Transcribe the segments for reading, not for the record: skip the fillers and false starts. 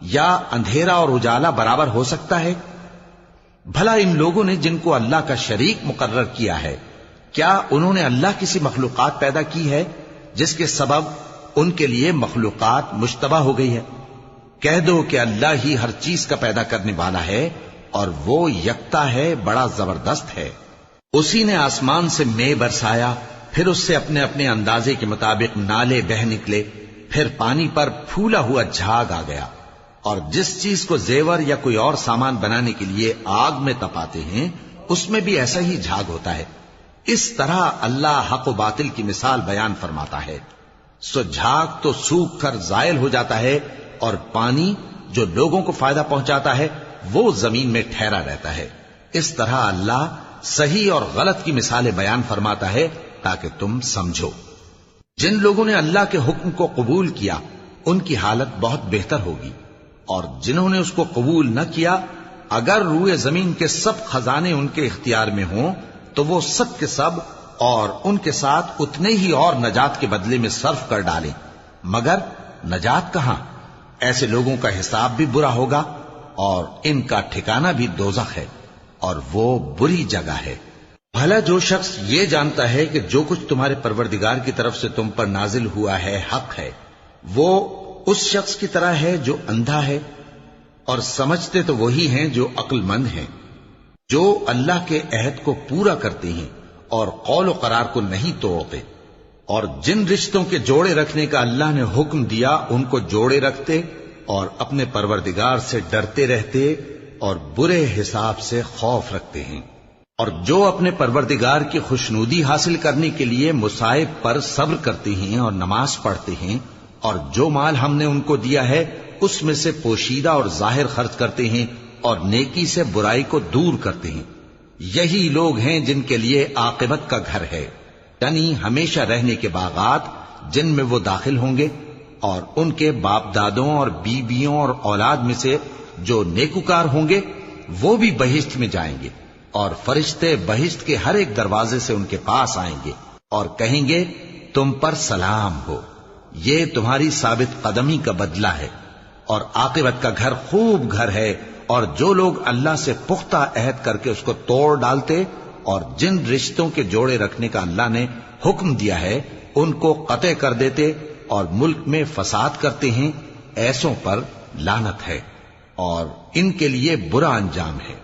یا اندھیرا اور اجالا برابر ہو سکتا ہے؟ بھلا ان لوگوں نے جن کو اللہ کا شریک مقرر کیا ہے، کیا انہوں نے اللہ کی سی مخلوقات پیدا کی ہے جس کے سبب ان کے لیے مخلوقات مشتبہ ہو گئی ہے؟ کہہ دو کہ اللہ ہی ہر چیز کا پیدا کرنے والا ہے اور وہ یکتا ہے، بڑا زبردست ہے۔ اسی نے آسمان سے مے برسایا، پھر اس سے اپنے اپنے اندازے کے مطابق نالے بہ نکلے، پھر پانی پر پھولا ہوا جھاگ آ گیا، اور جس چیز کو زیور یا کوئی اور سامان بنانے کے لیے آگ میں تپاتے ہیں اس میں بھی ایسا ہی جھاگ ہوتا ہے۔ اس طرح اللہ حق و باطل کی مثال بیان فرماتا ہے۔ سو جھاگ تو سوکھ کر زائل ہو جاتا ہے، اور پانی جو لوگوں کو فائدہ پہنچاتا ہے وہ زمین میں ٹھہرا رہتا ہے۔ اس طرح اللہ صحیح اور غلط کی مثالیں بیان فرماتا ہے تاکہ تم سمجھو۔ جن لوگوں نے اللہ کے حکم کو قبول کیا ان کی حالت بہت بہتر ہوگی، اور جنہوں نے اس کو قبول نہ کیا، اگر روئے زمین کے سب خزانے ان کے اختیار میں ہوں تو وہ سب کے سب اور ان کے ساتھ اتنے ہی اور نجات کے بدلے میں صرف کر ڈالیں، مگر نجات کہاں؟ ایسے لوگوں کا حساب بھی برا ہوگا اور ان کا ٹھکانہ بھی دوزخ ہے، اور وہ بری جگہ ہے۔ بھلا جو شخص یہ جانتا ہے کہ جو کچھ تمہارے پروردگار کی طرف سے تم پر نازل ہوا ہے حق ہے، وہ اس شخص کی طرح ہے جو اندھا ہے، اور سمجھتے تو وہی ہیں جو عقل مند ہیں، جو اللہ کے عہد کو پورا کرتے ہیں اور قول و قرار کو نہیں توڑتے، اور جن رشتوں کے جوڑے رکھنے کا اللہ نے حکم دیا ان کو جوڑے رکھتے، اور اپنے پروردگار سے ڈرتے رہتے اور برے حساب سے خوف رکھتے ہیں، اور جو اپنے پروردگار کی خوشنودی حاصل کرنے کے لیے مصائب پر صبر کرتے ہیں اور نماز پڑھتے ہیں، اور جو مال ہم نے ان کو دیا ہے اس میں سے پوشیدہ اور ظاہر خرچ کرتے ہیں اور نیکی سے برائی کو دور کرتے ہیں، یہی لوگ ہیں جن کے لیے عاقبت کا گھر ہے، یعنی ہمیشہ رہنے کے باغات جن میں وہ داخل ہوں گے، اور ان کے باپ دادوں اور بیویوں اور اولاد میں سے جو نیکوکار ہوں گے وہ بھی بہشت میں جائیں گے، اور فرشتے بہشت کے ہر ایک دروازے سے ان کے پاس آئیں گے اور کہیں گے تم پر سلام ہو، یہ تمہاری ثابت قدمی کا بدلہ ہے، اور عاقبت کا گھر خوب گھر ہے۔ اور جو لوگ اللہ سے پختہ عہد کر کے اس کو توڑ ڈالتے اور جن رشتوں کے جوڑے رکھنے کا اللہ نے حکم دیا ہے ان کو قطع کر دیتے اور ملک میں فساد کرتے ہیں، ایسوں پر لعنت ہے اور ان کے لیے برا انجام ہے۔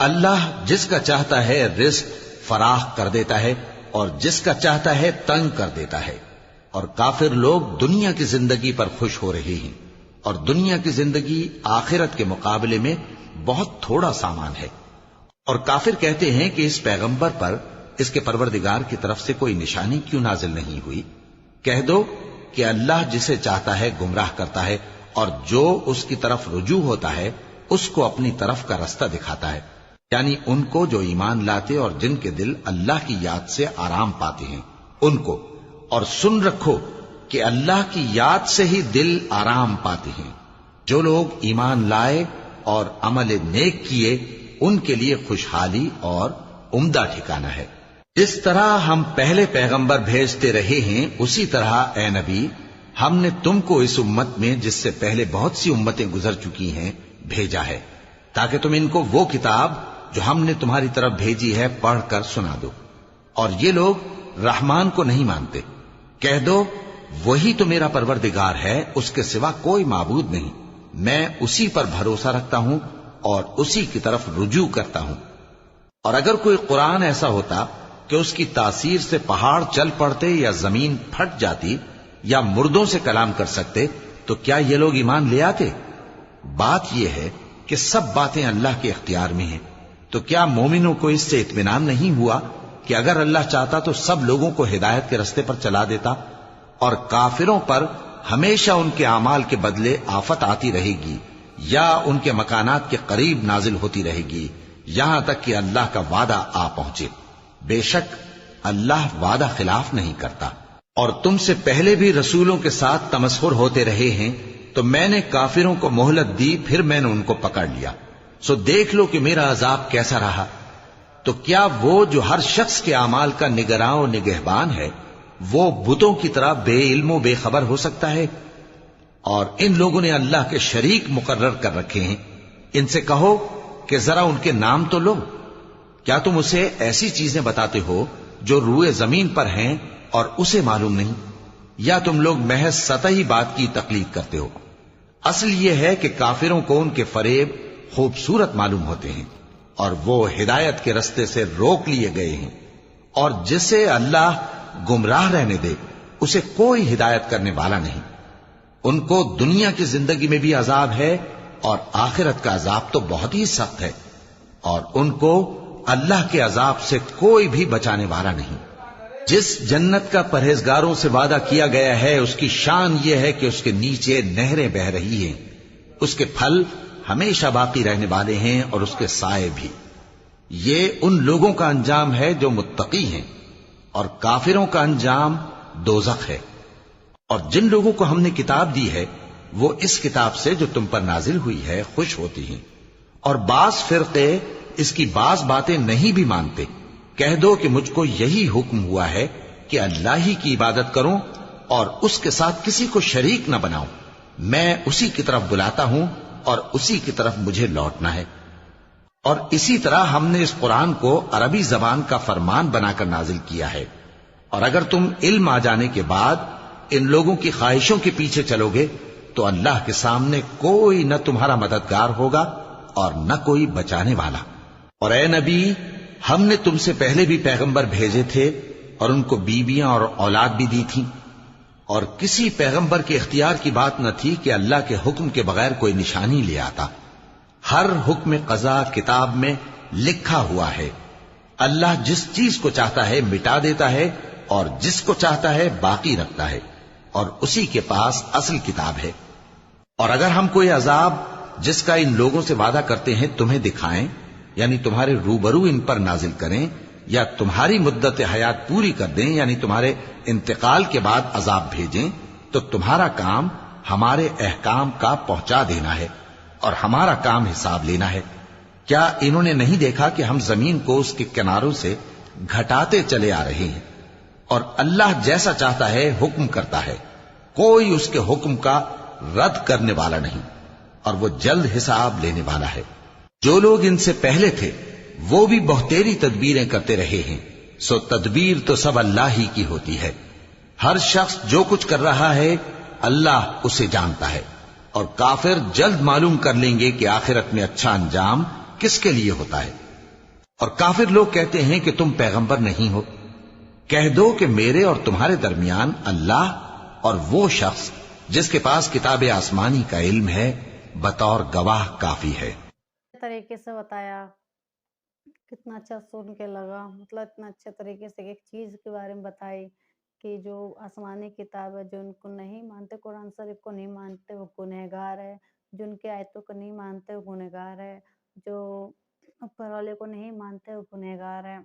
اللہ جس کا چاہتا ہے رزق فراخ کر دیتا ہے اور جس کا چاہتا ہے تنگ کر دیتا ہے، اور کافر لوگ دنیا کی زندگی پر خوش ہو رہے ہیں، اور دنیا کی زندگی آخرت کے مقابلے میں بہت تھوڑا سامان ہے۔ اور کافر کہتے ہیں کہ اس پیغمبر پر اس کے پروردگار کی طرف سے کوئی نشانی کیوں نازل نہیں ہوئی؟ کہہ دو کہ اللہ جسے چاہتا ہے گمراہ کرتا ہے، اور جو اس کی طرف رجوع ہوتا ہے اس کو اپنی طرف کا رستہ دکھاتا ہے، یعنی ان کو جو ایمان لاتے اور جن کے دل اللہ کی یاد سے آرام پاتے ہیں ان کو۔ اور سن رکھو کہ اللہ کی یاد سے ہی دل آرام پاتے ہیں۔ جو لوگ ایمان لائے اور عمل نیک کیے ان کے لیے خوشحالی اور عمدہ ٹھکانہ ہے۔ جس طرح ہم پہلے پیغمبر بھیجتے رہے ہیں اسی طرح اے نبی ہم نے تم کو اس امت میں جس سے پہلے بہت سی امتیں گزر چکی ہیں بھیجا ہے، تاکہ تم ان کو وہ کتاب جو ہم نے تمہاری طرف بھیجی ہے پڑھ کر سنا دو۔ اور یہ لوگ رحمان کو نہیں مانتے۔ کہہ دو وہی تو میرا پروردگار ہے، اس کے سوا کوئی معبود نہیں، میں اسی پر بھروسہ رکھتا ہوں اور اسی کی طرف رجوع کرتا ہوں۔ اور اگر کوئی قرآن ایسا ہوتا کہ اس کی تاثیر سے پہاڑ چل پڑتے یا زمین پھٹ جاتی یا مردوں سے کلام کر سکتے تو کیا یہ لوگ ایمان لے آتے؟ بات یہ ہے کہ سب باتیں اللہ کے اختیار میں ہیں، تو کیا مومنوں کو اس سے اطمینان نہیں ہوا کہ اگر اللہ چاہتا تو سب لوگوں کو ہدایت کے رستے پر چلا دیتا؟ اور کافروں پر ہمیشہ ان کے اعمال کے بدلے آفت آتی رہے گی یا ان کے مکانات کے قریب نازل ہوتی رہے گی یہاں تک کہ اللہ کا وعدہ آ پہنچے۔ بے شک اللہ وعدہ خلاف نہیں کرتا۔ اور تم سے پہلے بھی رسولوں کے ساتھ تمسخر ہوتے رہے ہیں، تو میں نے کافروں کو مہلت دی، پھر میں نے ان کو پکڑ لیا۔ سو دیکھ لو کہ میرا عذاب کیسا رہا۔ تو کیا وہ جو ہر شخص کے اعمال کا نگراں و نگہبان ہے وہ بتوں کی طرح بے علم و بے خبر ہو سکتا ہے؟ اور ان لوگوں نے اللہ کے شریک مقرر کر رکھے ہیں. ان سے کہو کہ ذرا ان کے نام تو لو. کیا تم اسے ایسی چیزیں بتاتے ہو جو روئے زمین پر ہیں اور اسے معلوم نہیں؟ یا تم لوگ محض سطحی بات کی تقلید کرتے ہو؟ اصل یہ ہے کہ کافروں کو ان کے فریب خوبصورت معلوم ہوتے ہیں اور وہ ہدایت کے رستے سے روک لیے گئے ہیں. اور جسے اللہ گمراہ رہنے دے اسے کوئی ہدایت کرنے والا نہیں. ان کو دنیا کی زندگی میں بھی عذاب ہے اور آخرت کا عذاب تو بہت ہی سخت ہے، اور ان کو اللہ کے عذاب سے کوئی بھی بچانے والا نہیں. جس جنت کا پرہیزگاروں سے وعدہ کیا گیا ہے اس کی شان یہ ہے کہ اس کے نیچے نہریں بہ رہی ہیں، اس کے پھل ہمیشہ باقی رہنے والے ہیں اور اس کے سائے بھی. یہ ان لوگوں کا انجام ہے جو متقی ہیں، اور کافروں کا انجام دوزخ ہے. اور جن لوگوں کو ہم نے کتاب دی ہے وہ اس کتاب سے جو تم پر نازل ہوئی ہے خوش ہوتی ہیں، اور بعض فرقے اس کی بعض باتیں نہیں بھی مانتے. کہہ دو کہ مجھ کو یہی حکم ہوا ہے کہ اللہ ہی کی عبادت کروں اور اس کے ساتھ کسی کو شریک نہ بناؤں. میں اسی کی طرف بلاتا ہوں اور اسی کی طرف مجھے لوٹنا ہے. اور اسی طرح ہم نے اس قرآن کو عربی زبان کا فرمان بنا کر نازل کیا ہے. اور اگر تم علم آ جانے کے بعد ان لوگوں کی خواہشوں کے پیچھے چلو گے تو اللہ کے سامنے کوئی نہ تمہارا مددگار ہوگا اور نہ کوئی بچانے والا. اور اے نبی، ہم نے تم سے پہلے بھی پیغمبر بھیجے تھے اور ان کو بیویاں اور اولاد بھی دی تھیں، اور کسی پیغمبر کے اختیار کی بات نہ تھی کہ اللہ کے حکم کے بغیر کوئی نشانی لے آتا. ہر حکم قضا کتاب میں لکھا ہوا ہے. اللہ جس چیز کو چاہتا ہے مٹا دیتا ہے اور جس کو چاہتا ہے باقی رکھتا ہے، اور اسی کے پاس اصل کتاب ہے. اور اگر ہم کوئی عذاب جس کا ان لوگوں سے وعدہ کرتے ہیں تمہیں دکھائیں، یعنی تمہارے روبرو ان پر نازل کریں، یا تمہاری مدت حیات پوری کر دیں، یعنی تمہارے انتقال کے بعد عذاب بھیجیں، تو تمہارا کام ہمارے احکام کا پہنچا دینا ہے اور ہمارا کام حساب لینا ہے. کیا انہوں نے نہیں دیکھا کہ ہم زمین کو اس کے کناروں سے گھٹاتے چلے آ رہے ہیں؟ اور اللہ جیسا چاہتا ہے حکم کرتا ہے، کوئی اس کے حکم کا رد کرنے والا نہیں، اور وہ جلد حساب لینے والا ہے. جو لوگ ان سے پہلے تھے وہ بھی بہتیری تدبیریں کرتے رہے ہیں، سو تدبیر تو سب اللہ ہی کی ہوتی ہے. ہر شخص جو کچھ کر رہا ہے اللہ اسے جانتا ہے، اور کافر جلد معلوم کر لیں گے کہ آخرت میں اچھا انجام کس کے لیے ہوتا ہے. اور کافر لوگ کہتے ہیں کہ تم پیغمبر نہیں ہو. کہہ دو کہ میرے اور تمہارے درمیان اللہ اور وہ شخص جس کے پاس کتاب آسمانی کا علم ہے بطور گواہ کافی ہے. طریقے سے بتایا، کتنا اچھا سن کے لگا. مطلب اتنا اچھے طریقے سے ایک چیز کے بارے میں بتائی کہ جو آسمانی کتاب ہے، جو ان کو نہیں مانتے، قرآن شریف کو نہیں مانتے، وہ گنہگار ہے. جو ان کے آیتوں کو نہیں مانتے وہ گنہگار ہے. جو اوپر والے کو نہیں مانتے وہ گنہگار ہے.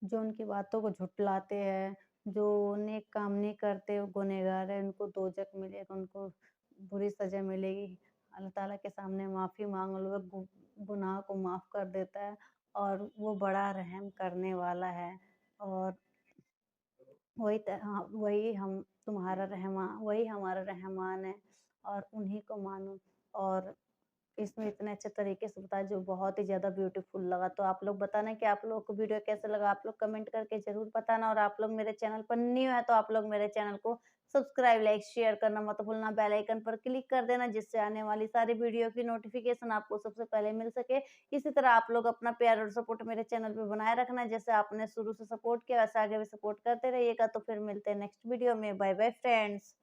جو ان کی باتوں کو جھٹلاتے ہیں، جو نیک کام نہیں کرتے وہ گنہگار ہے. ان کو دوزخ ملے گا، ان کو بری سزا ملے گی. اللہ تعالیٰ کے سامنے معافی مانگ لو، گناہ کو معاف کر دیتا ہے، اور وہ بڑا رحم کرنے والا ہے. اور وہی ہم تمہارا رحمان، وہی ہمارا رحمان ہے، اور انہی کو مانو. اور اس میں اتنے اچھے طریقے سے بتایا جو بہت ہی زیادہ بیوٹیفل لگا. تو آپ لوگ بتانا کہ آپ لوگ کو ویڈیو کیسے لگا، آپ لوگ کمنٹ کر کے ضرور بتانا. اور آپ لوگ میرے چینل پر نیو ہے تو آپ لوگ میرے چینل کو سبسکرائب، لائک، شیئر کرنا مت بھولنا. بیل آئیکن پر کلک کر دینا جس سے آنے والی ساری ویڈیو کی نوٹیفیکیشن آپ کو سب سے پہلے مل سکے. اسی طرح آپ لوگ اپنا پیار اور سپورٹ میرے چینل پہ بنائے رکھنا. جیسے آپ نے شروع سے سپورٹ کیا ویسے آگے بھی سپورٹ کرتے رہیے گا. تو پھر ملتے ہیں نیکسٹ ویڈیو میں. Bye bye friends.